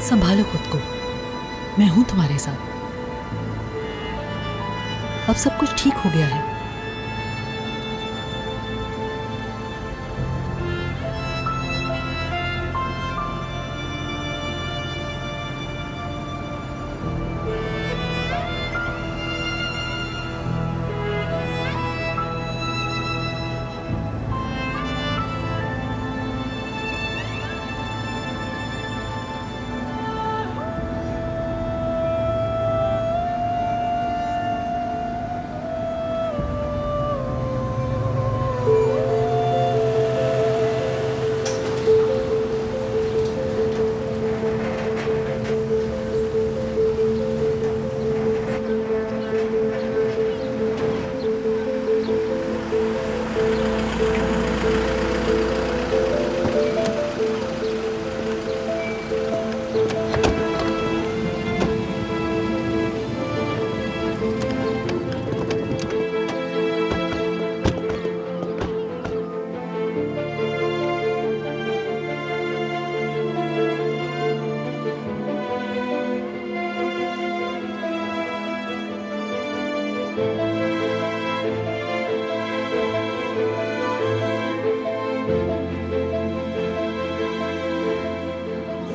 संभालो खुद को, मैं हूं तुम्हारे साथ। अब सब कुछ ठीक हो गया है।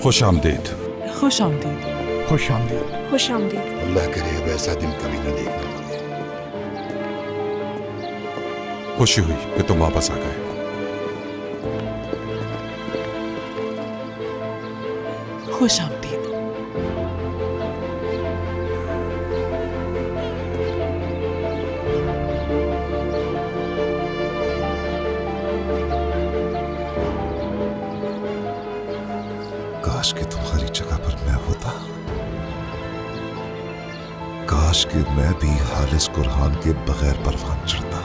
खुश आमदीद। खुश आमदीद। खुश आमदीद। खुश आमदीद। अल्लाह करे अब ऐसा दिन कभी न देखना पड़े। खुशी हुई कि तुम वापस आ गए। खुश आमदीद। काश कि तुम्हारी जगह पर मैं होता। काश कि मैं भी हारिस कुरहान के बगैर परवान चढ़ता।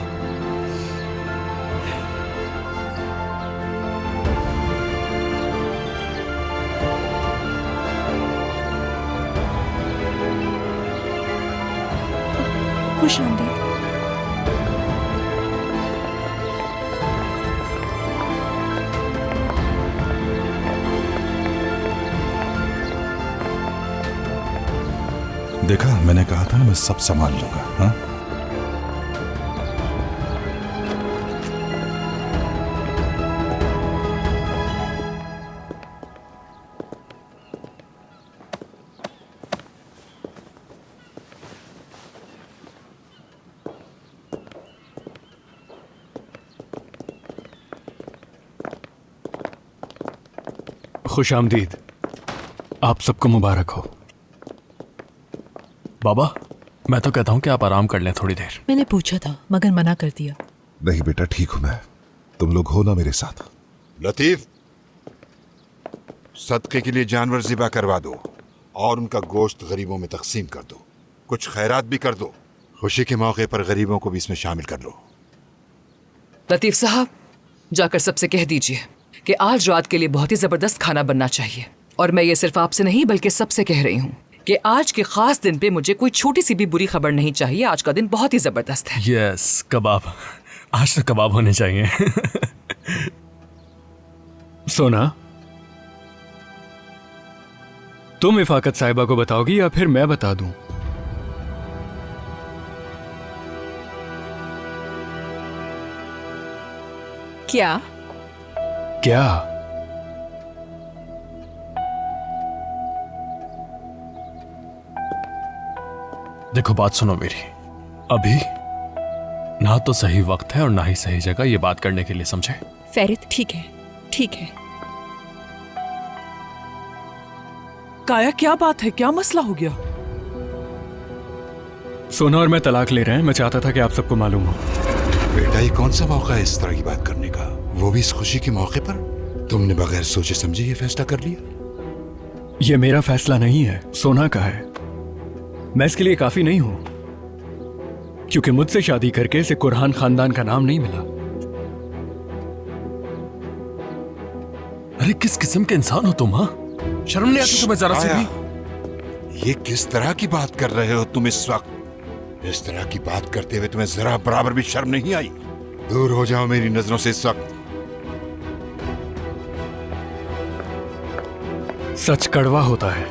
खुश आमदीद। देखा, मैंने कहा था ना मैं सब संभाल लूंगा। हाँ, खुश आमदीद। आप सबको मुबारक हो। बाबा, मैं तो कहता हूं कि आप आराम कर लें थोड़ी देर। मैंने पूछा था मगर मना कर दिया। नहीं बेटा, ठीक हूं मैं। तुम लोग हो ना मेरे साथ। लतीफ, सदके के लिए जानवर ज़िबा करवा दो और उनका गोश्त गरीबों में तकसीम कर दो। कुछ खैरात भी कर दो। खुशी के मौके पर गरीबों को भी इसमें शामिल कर लो। लतीफ साहब, जाकर सबसे कह दीजिए कि आज रात के लिए बहुत ही जबरदस्त खाना बनना चाहिए। और मैं ये सिर्फ आपसे नहीं बल्कि सबसे कह रही हूँ कि आज के खास दिन पे मुझे कोई छोटी सी भी बुरी खबर नहीं चाहिए। आज का दिन बहुत ही जबरदस्त है। यस, कबाब। आज तो कबाब होने चाहिए। सोना, तुम इफाकत साहिबा को बताओगी या फिर मैं बता दूं? क्या? क्या? देखो, बात सुनो मेरी। अभी ना तो सही वक्त है और ना ही सही जगह ये बात करने के लिए, समझे? फरीद, ठीक है, ठीक है। काया, क्या बात है? क्या मसला हो गया? सोना और मैं तलाक ले रहे हैं। मैं चाहता था कि आप सबको मालूम हो। बेटा, ये कौन सा मौका है इस तरह की बात करने का, वो भी इस खुशी के मौके पर? तुमने बगैर सोचे समझे ये फैसला कर लिया? ये मेरा फैसला नहीं है, सोना का है। मैं इसके लिए काफी नहीं हूं, क्योंकि मुझसे शादी करके इसे कुरहान खानदान का नाम नहीं मिला। अरे किस किस्म के इंसान हो तुम? हाँ, शर्म नहीं आती तुम्हें जरा से भी? ये किस तरह की बात कर रहे हो तुम इस वक्त? इस तरह की बात करते हुए तुम्हें जरा बराबर भी शर्म नहीं आई? दूर हो जाओ मेरी नजरों से इस वक्त। सच कड़वा होता है।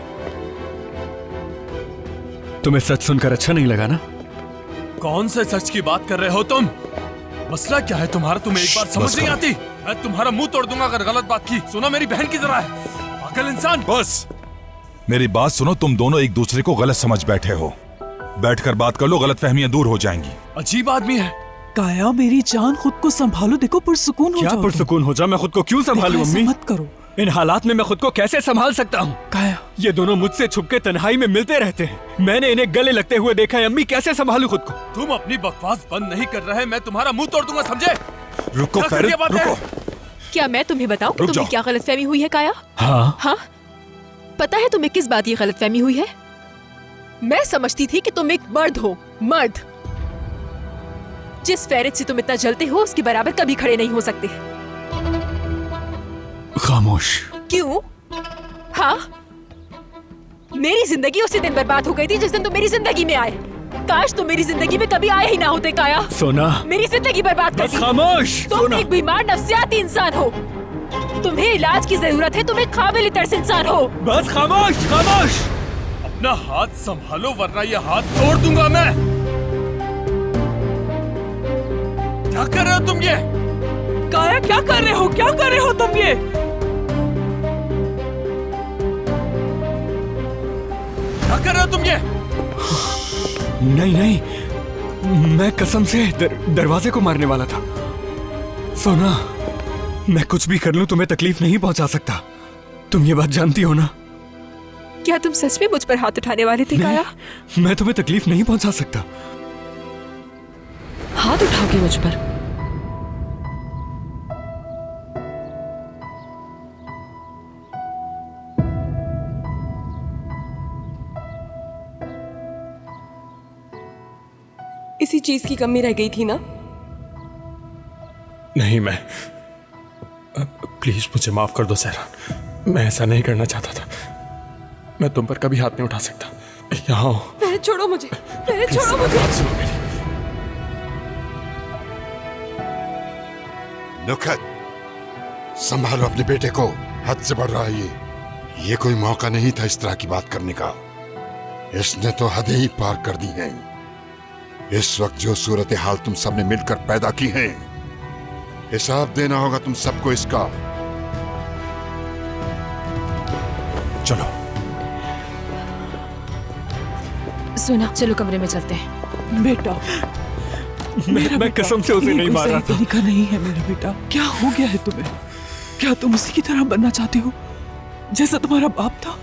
तुम्हें सच सुनकर अच्छा नहीं लगा ना? कौन से सच की बात कर रहे हो तुम? मसला क्या है तुम्हारा? तुम्हें एक बात समझ बस नहीं करो। आती? मैं तुम्हारा मुंह तोड़ दूंगा अगर गलत बात की। सुनो, मेरी बहन की तरह है, पागल इंसान। बस मेरी बात सुनो, तुम दोनों एक दूसरे को गलत समझ बैठे हो। बैठकर बात कर लो, गलतफहमियां दूर हो जाएंगी। अजीब आदमी है। काया मेरी जान, खुद को संभालो। देखो पुरसुकून हो क्या जाओ। पुरसुकून हो जा? मैं खुद को क्यों संभालूं देखो, ऐसा अम्मी? मत करो इन हालात में मैं खुद को कैसे संभाल सकता हूँ? काया। ये दोनों मुझसे छुपके तन्हाई में मिलते रहते हैं। मैंने इन्हें गले लगते हुए देखा है। अम्मी, कैसे संभालूं खुद को? तुम अपनी बकवास बंद नहीं कर रहे, मैं तुम्हारा मुंह तोड़ दूंगा, समझे? रुको क्या फेरित, करके बात है? रुको। क्या मैं तुम्हें बताऊं कि रुक तुम्हें जाओ। क्या गलतफहमी हुई है काया? हाँ, हाँ, पता है तुम्हें किस बात की गलतफहमी हुई है? मैं समझती थी कि तुम एक मर्द हो, मर्द। जिस फेरित से तुम इतना जलते हो उसके बराबर कभी खड़े नहीं हो सकते। खामोश। क्यों? हाँ, मेरी जिंदगी उसी दिन बर्बाद हो गई थी जिस दिन तुम मेरी जिंदगी में आए। काश तुम मेरी जिंदगी में कभी आए ही ना होते काया। सोना, मेरी जिंदगी बर्बाद कर बस दी। खामोश। तुम सोना, एक बीमार नफ्सियाती इंसान हो। तुम्हें इलाज की जरूरत है। तुम एक काबिल तर्स इंसान हो। बस खामोश, खामोश। अपना हाथ संभालो वरना ये हाथ तोड़ दूंगा मैं। क्या कर रहे हो तुम ये? काया क्या कर रहे हो? क्या कर रहे हो तुम ये? क्या कर रहे हो तुम ये? नहीं नहीं, मैं कसम से दरवाजे को मारने वाला था। सोना, मैं कुछ भी कर लूं तुम्हें तकलीफ नहीं पहुंचा सकता। तुम ये बात जानती हो ना? क्या तुम सच में मुझ पर हाथ उठाने वाले थे काया? मैं तुम्हें तकलीफ नहीं पहुंचा सकता। हाथ उठाओगे मुझ पर? इसी चीज की कमी रह गई थी ना? नहीं, मैं प्लीज मुझे माफ कर दो सहरान। मैं ऐसा नहीं करना चाहता था। मैं तुम पर कभी हाथ नहीं उठा सकता। यहाँ आओ। फेरित छोड़ो मुझे, फेरित छोड़ो मुझे। बात सुनो मेरी। नुखत, संभालो अपने बेटे को। हद से बढ़ रहा है ये कोई मौका नहीं था इस तरह की बात करने का। इसने तो हदें ही पार कर दी हैं। इस वक्त जो सूरत हाल तुम सबने मिलकर पैदा की है, हिसाब देना होगा तुम सबको इसका। चलो सुना, चलो कमरे में चलते हैं। बेटा, मैं कसम से उसे ये नहीं कोई मारा सही था। तरीका नहीं है मेरा बेटा। क्या हो गया है तुम्हें? क्या तुम उसी की तरह बनना चाहते हो जैसा तुम्हारा बाप था?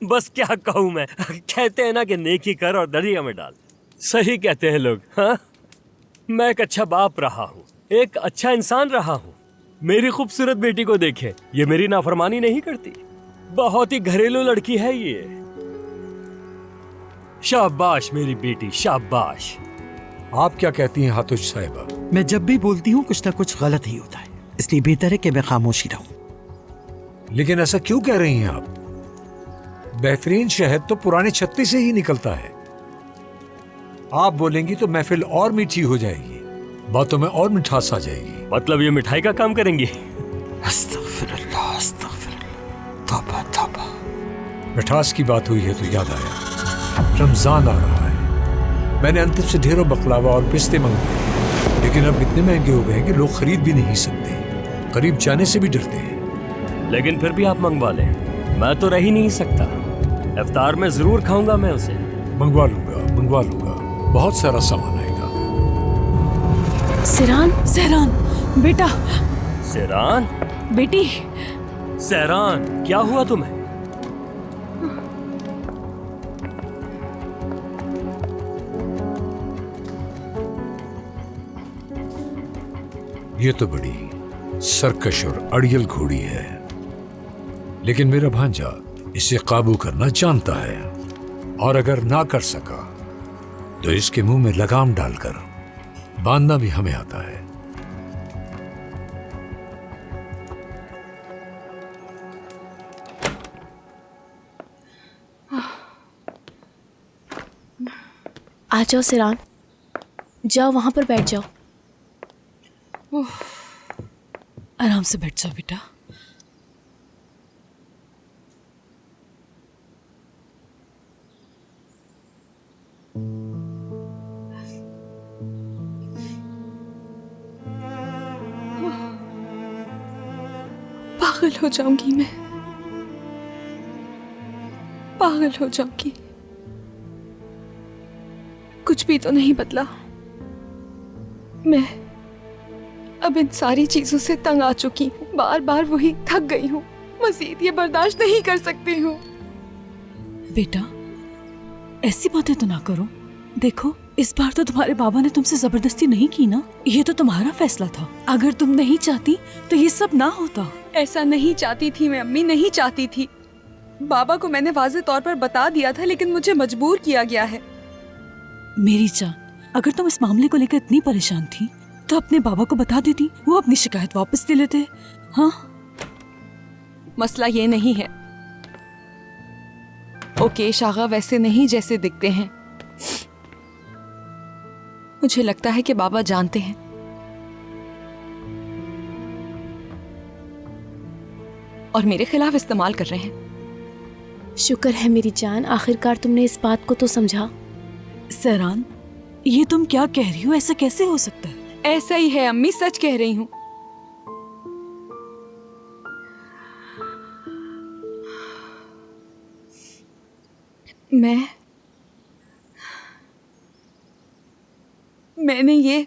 बस क्या कहूं मैं। कहते हैं ना कि नेकी कर और दरिया में डाल। सही कहते हैं लोग। हाँ, मैं एक अच्छा बाप रहा हूँ, एक अच्छा इंसान रहा हूँ। मेरी खूबसूरत बेटी को देखे, ये मेरी नाफरमानी नहीं करती। बहुत ही घरेलू लड़की है ये। शाबाश मेरी बेटी, शाबाश। आप क्या कहती हैं हातुश साहिबा? मैं जब भी बोलती हूँ कुछ ना कुछ गलत ही होता है, इसलिए बेहतर है कि मैं खामोशी रहूं। लेकिन ऐसा क्यों कह रही हैं आप? बेहतरीन शहद तो पुराने छत्ती से ही निकलता है। आप बोलेंगी तो महफिल और मीठी हो जाएगी, बातों में और मिठास आ जाएगी। मतलब ये मिठाई का काम करेंगी? अस्तगफिरुल्लाह, अस्तगफिरुल्लाह, तौबा तौबा। मिठास की बात हुई है तो याद आया, रमजान आ रहा है। मैंने अंतिम से ढेरों बकलावा और पिस्ते मंगवाए, लेकिन अब इतने महंगे हो गए कि लोग खरीद भी नहीं सकते, करीब जाने से भी डरते हैं। लेकिन फिर भी आप मंगवा लें, मैं तो रह ही नहीं सकता। इफ्तार में जरूर खाऊंगा मैं उसे। मंगवा लूंगा, बहुत सारा सामान आएगा। सिरान, सहरान बेटा। सेरान बेटी। सेरान, क्या हुआ तुम्हें? ये तो बड़ी सरकश और अड़ियल घोड़ी है, लेकिन मेरा भांजा इसे काबू करना जानता है, और अगर ना कर सका तो इसके मुंह में लगाम डालकर बांधना भी हमें आता है। आ जाओ सिरान, जाओ वहां पर बैठ जाओ। आराम से बैठ जाओ बेटा। पागल हो जाऊंगी मैं, पागल हो जाऊंगी। कुछ भी तो नहीं बदला। मैं अब इन सारी चीजों से तंग आ चुकी हूँ, बार बार वही थक गई हूँ, मजीद ये बर्दाश्त नहीं कर सकती हूँ। बेटा ऐसी बातें तो ना करो। देखो इस बार तो तुम्हारे बाबा ने तुमसे जबरदस्ती नहीं की ना, ये तो तुम्हारा फैसला था। अगर तुम नहीं चाहती तो ये सब ना होता। ऐसा नहीं चाहती थी मैं अम्मी, नहीं चाहती थी। बाबा को मैंने वाज़ेह तौर पर बता दिया था, लेकिन मुझे मजबूर किया गया है। मेरी जान, अगर तुम इस मामले को लेकर इतनी परेशान थी तो अपने बाबा को बता देती, वो अपनी शिकायत वापस ले लेते। हाँ, मसला ये नहीं है। ओकेश आगा वैसे नहीं जैसे दिखते हैं। मुझे लगता है कि बाबा जानते हैं। और मेरे खिलाफ इस्तेमाल कर रहे हैं। शुक्र है मेरी जान, आखिरकार तुमने इस बात को तो समझा। सहरान, ये तुम क्या कह रही हो? ऐसा कैसे हो सकता है? ऐसा ही है अम्मी, सच कह रही हूँ। मैंने ये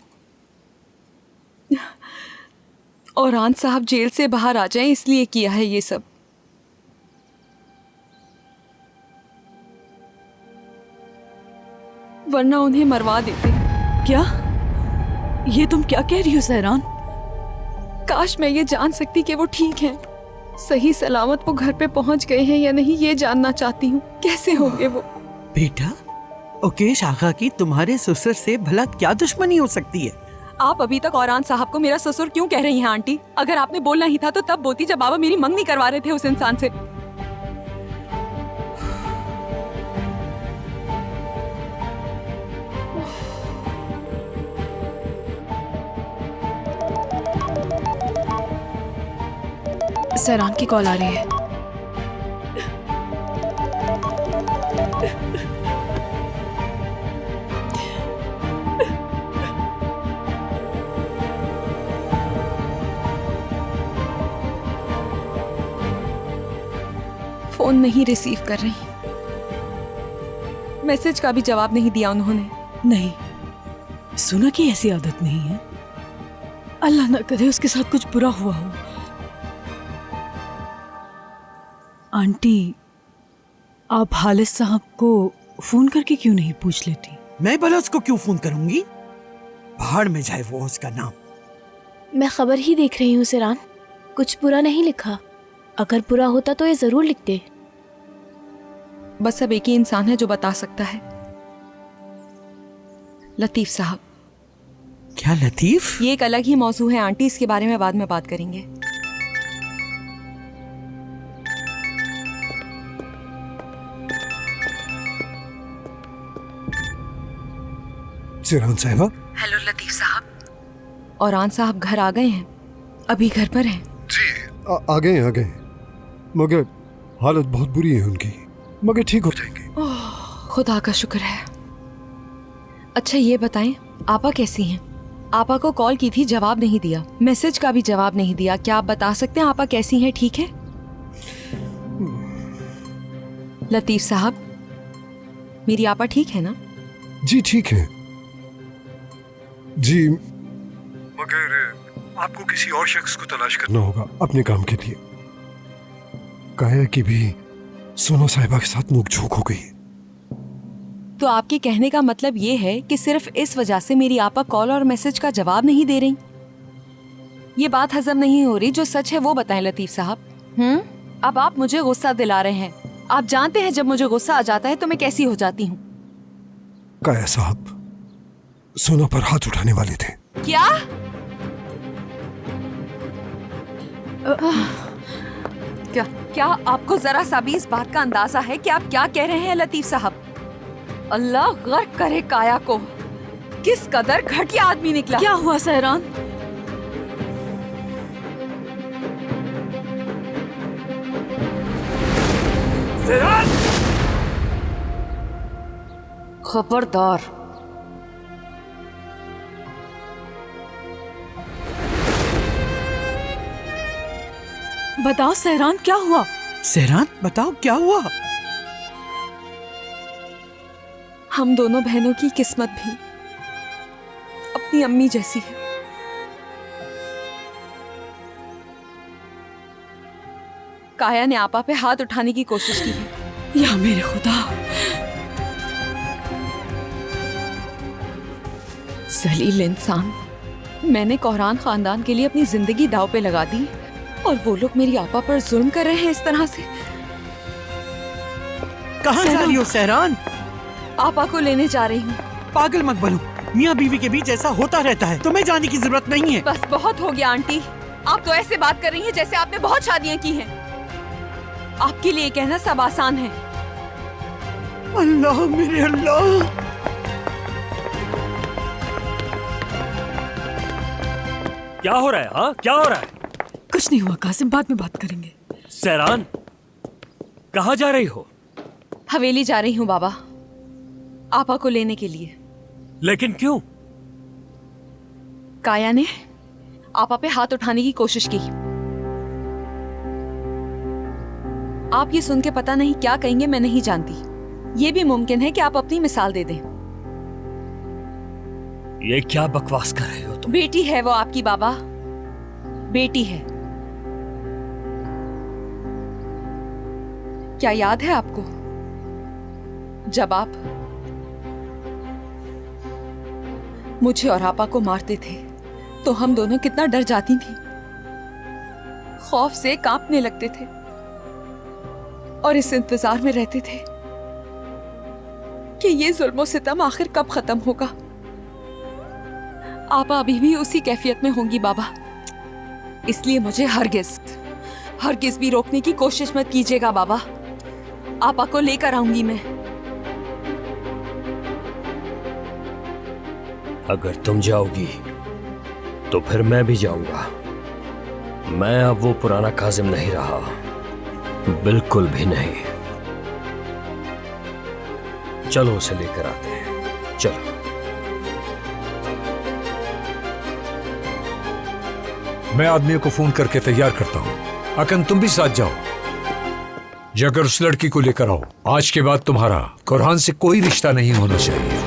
औरान साहब जेल से बाहर आ जाएं इसलिए किया है ये सब। वरना उन्हें मरवा देते। क्या? ये तुम क्या कह रही हो सहरान? काश मैं ये जान सकती कि वो ठीक हैं, सही सलामत वो घर पे पहुंच गए हैं या नहीं, ये जानना चाहती हूँ। कैसे होंगे वो? बेटा, ओकेश आगा की तुम्हारे ससुर से भला क्या दुश्मनी हो सकती है? आप अभी तक औरान साहब को मेरा ससुर क्यों कह रही हैं आंटी? अगर आपने बोलना ही था तो तब बोलती जब बाबा मेरी मंगनी करवा रहे थे उस इंसान से। सहरान की कॉल आ रही है। फोन नहीं रिसीव कर रही। मैसेज का भी जवाब नहीं दिया उन्होंने। नहीं, सुना कि ऐसी आदत नहीं है। अल्लाह ना करे उसके साथ कुछ बुरा हुआ हो। आंटी, आप हालिस साहब को फोन करके क्यों नहीं पूछ लेती? मैं भला उसको क्यों फोन करूंगी? पहाड़ में जाए वो उसका नाम। मैं खबर ही देख रही हूँ सिरान, कुछ बुरा नहीं लिखा। अगर बुरा होता तो ये जरूर लिखते। बस अब एक ही इंसान है जो बता सकता है, लतीफ साहब। क्या लतीफ? ये एक अलग ही मौजू है आंटी, इसके बारे में बाद में बात करेंगे। सिरान साहिबा। हेलो लतीफ साहब। औरान साहब घर आ गए हैं? अभी घर पर हैं? जी आ गए, मगर हालत बहुत बुरी है उनकी, मगर ठीक हो जाएंगे। खुदा का शुक्र है। अच्छा ये बताएं, आपा कैसी हैं? आपा को कॉल की थी, जवाब नहीं दिया, मैसेज का भी जवाब नहीं दिया। क्या आप बता सकते हैं आपा कैसी हैं? ठीक है लतीफ साहब, मेरी आपा ठीक है ना? जी ठीक है जी, मगर आपको किसी और शख्स को तलाश करना होगा अपने काम के लिए। काया की भी सोना साहिबा के साथ नोकझोंक हो गई। तो आपके कहने का मतलब ये है कि सिर्फ इस वजह से मेरी आपा कॉल और मैसेज का जवाब नहीं दे रही? ये बात हजम नहीं हो रही। जो सच है वो बताएं लतीफ साहब। अब आप मुझे गुस्सा दिला रहे हैं। आप जानते हैं जब मुझे गुस्सा आ जाता है तो मैं कैसी हो जाती हूँ। काया साहब सोना पर हाथ उठाने वाले थे। क्या? क्या आपको जरा सा भी इस बात का अंदाजा है कि आप क्या कह रहे हैं लतीफ साहब? अल्लाह गर्क करे काया को। किस कदर घटिया आदमी निकला। क्या हुआ सहरान? खबरदार। बताओ सहरान क्या हुआ? सहरान बताओ क्या हुआ? हम दोनों बहनों की किस्मत भी अपनी अम्मी जैसी है। काया ने आपा पे हाथ उठाने की कोशिश की है। या मेरे खुदा। जलील इंसान। मैंने कोहरान खानदान के लिए अपनी जिंदगी दांव पे लगा दी और वो लोग मेरी आपा पर जुल्म कर रहे हैं इस तरह से। कहाँ जा रही हो सहरान? आपा को लेने जा रही हूँ। पागल मत बनो, मियाँ बीवी के बीच ऐसा होता रहता है, तुम्हें जाने की जरूरत नहीं है। बस बहुत हो गया आंटी, आप तो ऐसे बात कर रही हैं जैसे आपने बहुत शादियाँ की हैं। आपके लिए कहना सब आसान है। अल्लाह मेरे अल्लाह। क्या हो रहा है? हाँ क्या हो रहा है? कुछ नहीं हुआ कासिम, बाद में बात करेंगे। सहरान कहाँ जा रही हो? हवेली जा रही हूँ बाबा, आपा को लेने के लिए। लेकिन क्यों? काया ने आपा पे हाथ उठाने की कोशिश की। आप ये सुन के पता नहीं क्या कहेंगे, मैं नहीं जानती। ये भी मुमकिन है कि आप अपनी मिसाल दे दें। ये क्या बकवास कर रहे हो तुम? बेटी है वो आपकी बाबा, बेटी है। क्या याद है आपको जब आप मुझे और आपा को मारते थे तो हम दोनों कितना डर जाती थी, खौफ से कांपने लगते थे और इस इंतजार में रहते थे कि ये जुल्म सितम आखिर कब खत्म होगा। आपा अभी भी उसी कैफियत में होंगी बाबा, इसलिए मुझे हरगिज भी रोकने की कोशिश मत कीजिएगा बाबा। आपा को लेकर आऊंगी मैं। अगर तुम जाओगी तो फिर मैं भी जाऊंगा। मैं अब वो पुराना काजिम नहीं रहा, बिल्कुल भी नहीं। चलो उसे लेकर आते हैं, चलो। मैं आदमियों को फोन करके तैयार करता हूँ। अकन तुम भी साथ जाओ, जाकर उस लड़की को लेकर आओ। आज के बाद तुम्हारा कुरान से कोई रिश्ता नहीं होना चाहिए।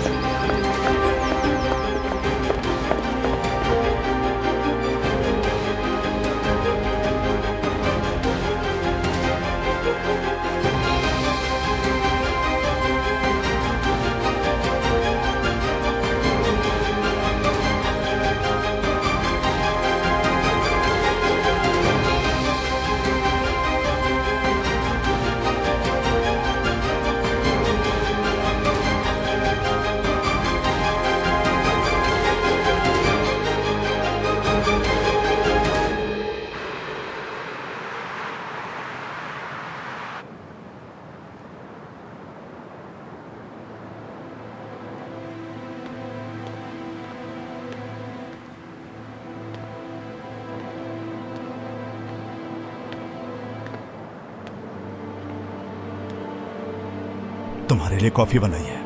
तुम्हारे लिए कॉफी बनाई है।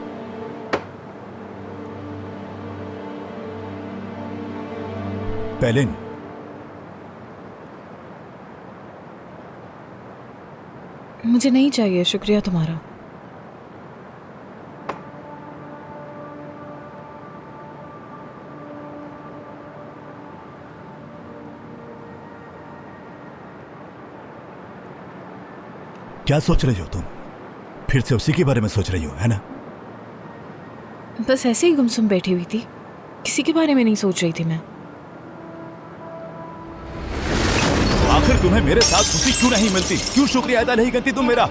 पेलिन, मुझे नहीं चाहिए, शुक्रिया तुम्हारा। क्या सोच रही हो तुम? फिर से उसी के बारे में सोच रही हो, है ना? बस ऐसे ही गुमसुम बैठी हुई थी, किसी के बारे में नहीं सोच रही थी मैं। आखिर तुम्हें मेरे साथ खुशी क्यों नहीं मिलती? क्यों शुक्रिया अदा नहीं करती तुम मेरा?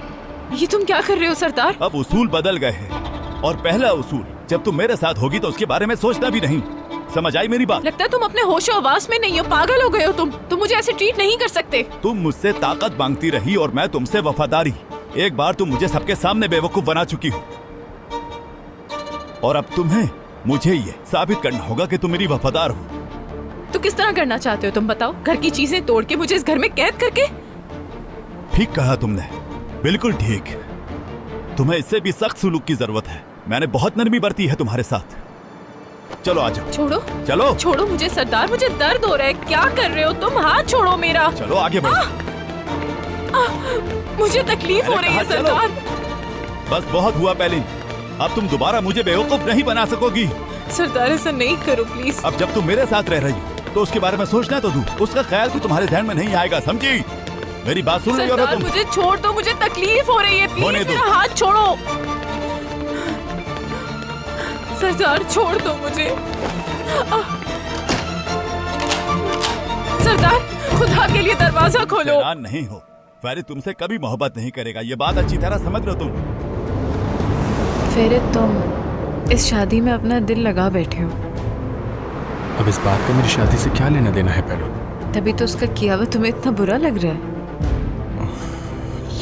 ये तुम क्या कर रहे हो सरदार? अब उसूल बदल गए हैं और पहला उसूल, जब तुम मेरे साथ होगी तो उसके बारे में सोचना भी नहीं। समझ आई मेरी बात? लगता है तुम अपने होशो आवाज में नहीं हो, पागल हो गए हो तुम मुझे ऐसे ट्रीट नहीं कर सकते। तुम मुझसे ताकत मांगती रही और मैं तुमसे वफादारी। एक बार तुम मुझे सबके सामने बेवकूफ बना चुकी हो। और अब तुम्हें मुझे ये साबित करना होगा कि तुम मेरी वफादार हो। तो किस तरह करना चाहते हो तुम बताओ? घर की चीजें तोड़ के मुझे इस घर में कैद करके? ठीक कहा तुमने, बिल्कुल ठीक। तुम्हें इससे भी सख्त सुलूक की जरूरत है। मैंने बहुत नरमी बरती है तुम्हारे साथ। चलो आ जाओ। छोड़ो, चलो छोड़ो मुझे सरदार, मुझे दर्द हो रहा है। क्या कर रहे हो तुम? हाथ छोड़ो मेरा। चलो आगे बढ़ो। मुझे तकलीफ हो रही है सरदार। बस बहुत हुआ पेलिन, अब तुम दोबारा मुझे बेवकूफ नहीं बना सकोगी। सरदार ऐसा नहीं करो प्लीज। अब जब तुम मेरे साथ रह रही हो तो उसके बारे में सोचना तो दो, उसका ख्याल भी तुम्हारे ध्यान में नहीं आएगा, समझी? मेरी बात सुन रही हो ना तुम? मुझे छोड़ दो, मुझे तकलीफ हो रही है, प्लीज मेरा हाथ छोड़ो। सरदार छोड़ दो मुझे। सरदार खुदा के लिए दरवाजा खोलो। हैरान नहीं हो, फरीद तुमसे कभी मोहब्बत नहीं करेगा, ये बात अच्छी तरह समझ लो तुम। फरीद तुम इस शादी में अपना दिल लगा बैठे हो। अब इस बात का मेरी शादी से क्या लेना देना है पहलू? तभी तो उसका किया हुआ तुम्हें इतना बुरा लग रहा है।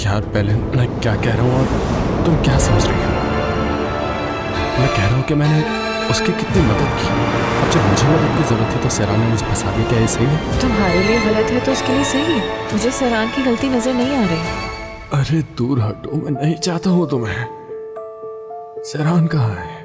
यार पहले मैं क्या कह रहा हूँ और तुम क्या समझ रही हो? मैं कह रहा हूँ कि मैंने उसकी कितनी मदद की। अब जब मुझे मदद की जरूरत थी तो सैरान ने मुझे फंसा दिया, क्या ये सही है? तुम्हारे लिए गलत है तो उसके लिए सही है। मुझे सैरान की गलती नजर नहीं आ रही। अरे दूर हटो, मैं नहीं चाहता हूँ तुम्हें। सैरान कहाँ है?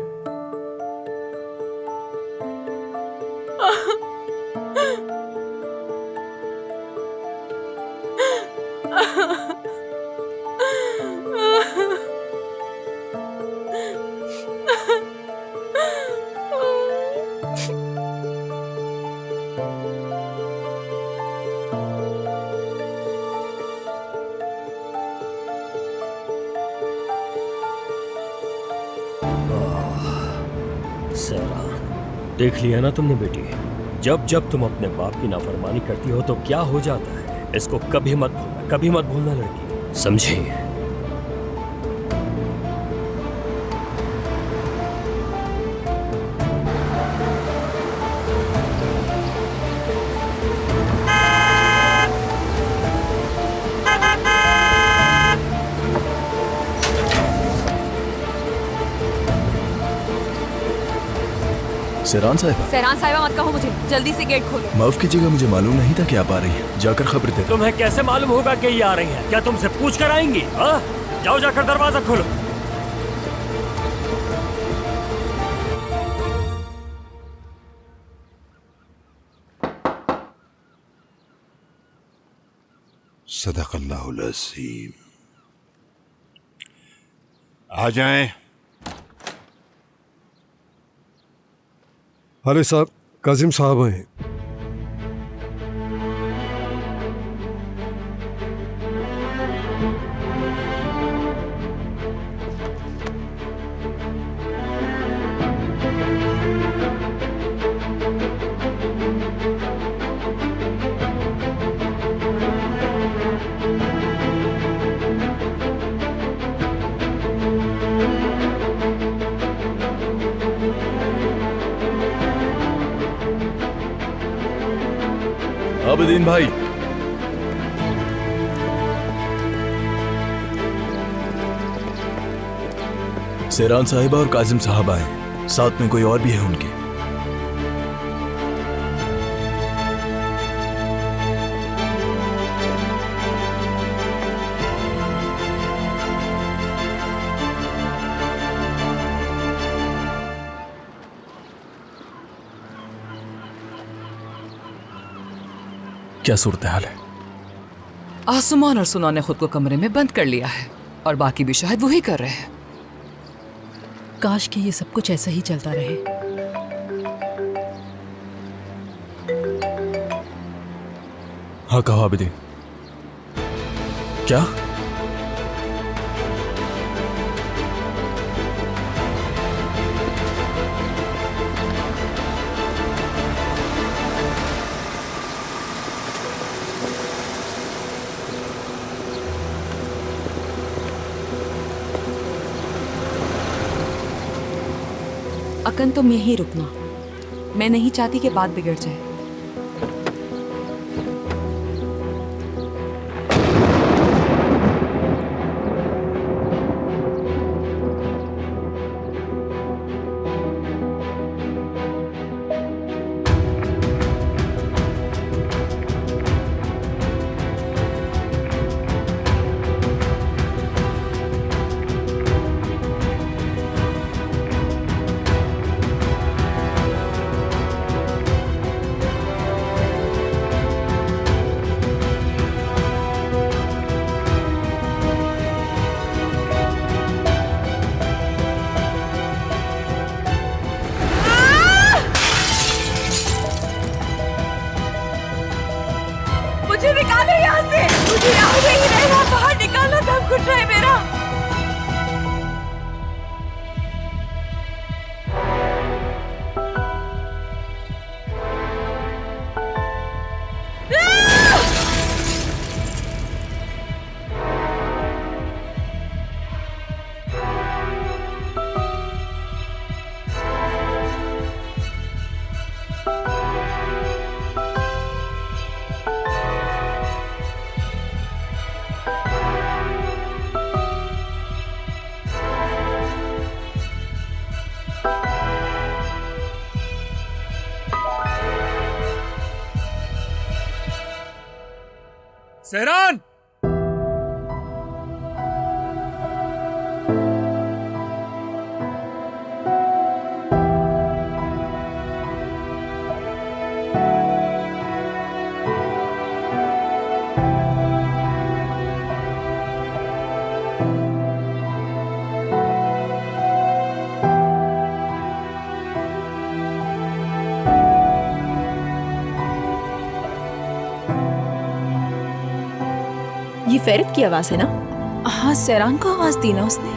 देख लिया ना तुमने बेटी, जब जब तुम अपने बाप की नाफरमानी करती हो तो क्या हो जाता है। इसको कभी मत भूलना, कभी मत भूलना लड़की, समझी? सैरान साहिबा। सैरान साहिबा मत कहो मुझे, जल्दी से गेट खोलो। माफ कीजिएगा, मुझे मालूम नहीं था कि आप आ रही हैं। जाकर खबर दे। तुम्हें कैसे मालूम होगा कि ये आ रही है? क्या तुमसे पूछ कर आएंगी? जाओ जाकर दरवाजा खोलो। सदक़ल्लाहुल अज़ीम। आ जाएं। अरे साहब, काजिम साहब हैं। आबिदीन भाई, सैरान साहिबा और काजिम साहब आए, साथ में कोई और भी है उनके। क्या सूरत हाल है? आसमान और सुना ने खुद को कमरे में बंद कर लिया है और बाकी भी शायद वही कर रहे हैं। काश कि ये सब कुछ ऐसा ही चलता रहे। हाँ कहो आबिदीन। क्या? अकन तुम यहीं रुकना, मैं नहीं चाहती कि बात बिगड़ जाए। सहरान! ये फेरित की आवाज है ना? हाँ, सैरान को आवाज दी ना उसने।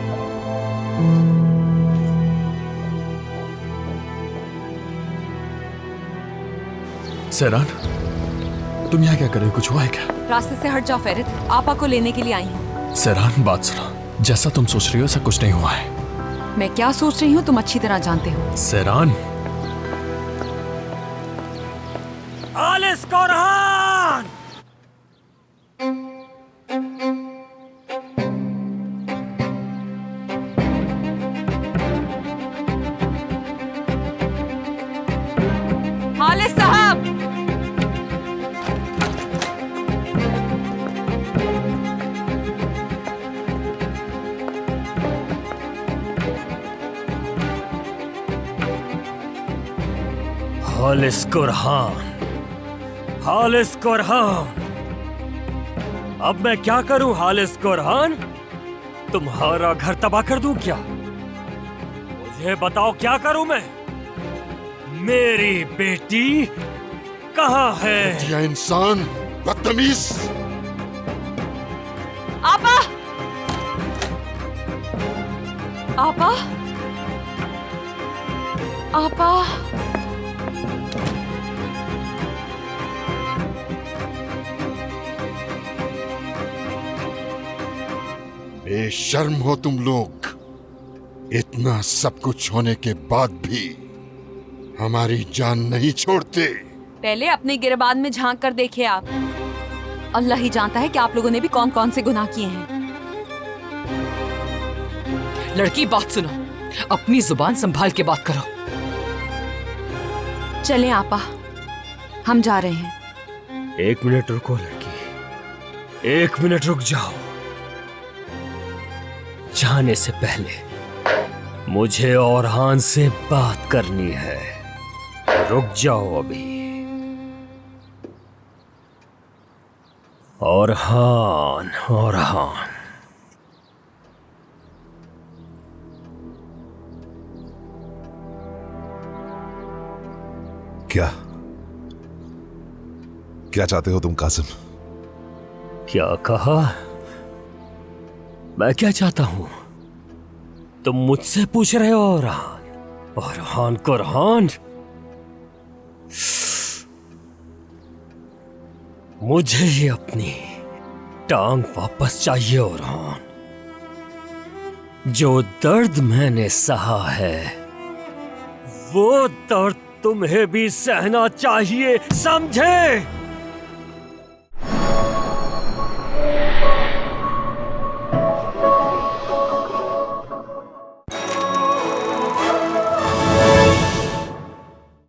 सहरान, तुम यहाँ क्या कर रहे हो? कुछ हुआ है क्या? रास्ते से हट जाओ फेरित, आपा को लेने के लिए आई हूँ। सहरान, बात सुनो। जैसा तुम सोच रही हो ऐसा कुछ नहीं हुआ है। मैं क्या सोच रही हूँ तुम अच्छी तरह जानते हो। सहरान, आलिस कोरहान! हालिस साहब! हालिस कोरहान, हालिस कोरहान, अब मैं क्या करूं हालिस कोरहान? तुम्हारा घर तबाह कर दूं क्या? मुझे बताओ क्या करूं मैं? मेरी बेटी कहाँ है? घटिया इंसान, बदतमीज! आपा! आपा! आपा! बेशर्म हो तुम लोग। इतना सब कुछ होने के बाद भी हमारी जान नहीं छोड़ते। पहले अपने गिरबान में झांक कर देखिए आप। अल्लाह ही जानता है कि आप लोगों ने भी कौन कौन से गुनाह किए हैं। लड़की, बात सुनो, अपनी जुबान संभाल के बात करो। चलें आपा, हम जा रहे हैं। 1 मिनट रुको लड़की, 1 मिनट रुक जाओ। जाने से पहले मुझे औरहान से बात करनी है। रुक जाओ अभी। औरहान, औरहान, क्या चाहते हो तुम कासिम? क्या कहा? मैं क्या चाहता हूं? तुम मुझसे पूछ रहे हो औरहान? औरहान कोरहान, मुझे ही अपनी टांग वापस चाहिए औरहान। जो दर्द मैंने सहा है वो दर्द तुम्हें भी सहना चाहिए, समझे?